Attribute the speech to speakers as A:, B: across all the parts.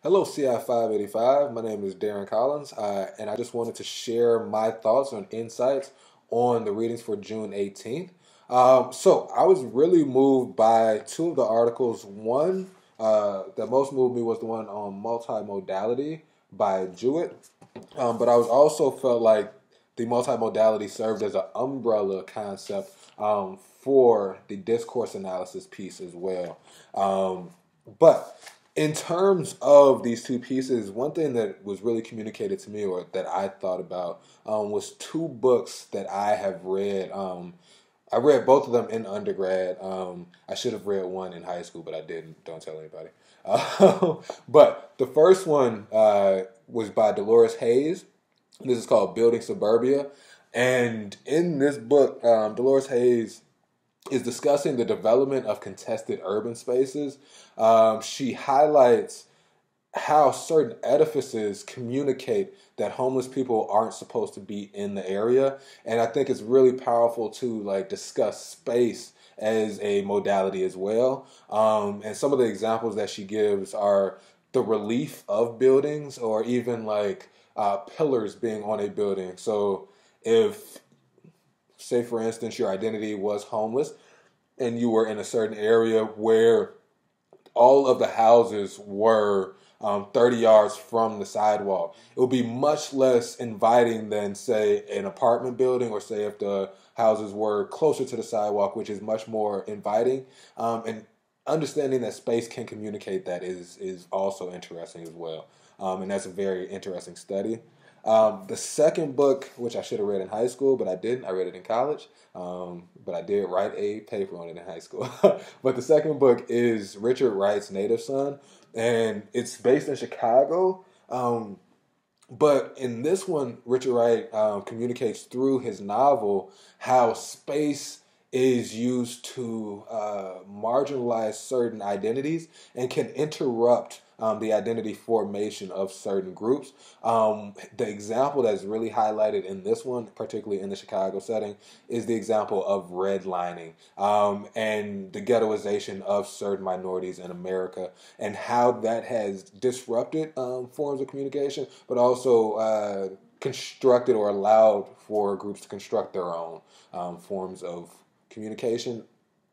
A: Hello, CI 585. My name is Darren Collins, and I just wanted to share my thoughts and insights on the readings for June 18th. So I was really moved by two of the articles. One that most moved me was the one on multimodality by Jewett, but I was also felt like the multimodality served as an umbrella concept for the discourse analysis piece as well. But in terms of these two pieces, one thing that was really communicated to me, or that I thought about, was two books that I have read. I read both of them in undergrad. I should have read one in high school, but I didn't. Don't tell anybody. But the first one was by Dolores Hayes. This is called Building Suburbia. And in this book, Dolores Hayes is discussing the development of contested urban spaces. She highlights how certain edifices communicate that homeless people aren't supposed to be in the area, and I think it's really powerful to discuss space as a modality as well. And some of the examples that she gives are the relief of buildings, or even pillars being on a building. So if, say for instance, your identity was homeless and you were in a certain area where all of the houses were 30 yards from the sidewalk, it would be much less inviting than, say, an apartment building, or say if the houses were closer to the sidewalk, which is much more inviting. And understanding that space can communicate that is also interesting as well. And that's a very interesting study. The second book, which I should have read in high school, but I didn't. I read it in college, but I did write a paper on it in high school. But the second book is Richard Wright's Native Son, and it's based in Chicago. But in this one, Richard Wright communicates through his novel how space is used to marginalize certain identities and can interrupt the identity formation of certain groups. The example that's really highlighted in this one, particularly in the Chicago setting, is the example of redlining and the ghettoization of certain minorities in America, and how that has disrupted forms of communication, but also constructed or allowed for groups to construct their own forms of communication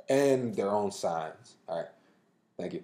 A: and their own signs. All right. Thank you.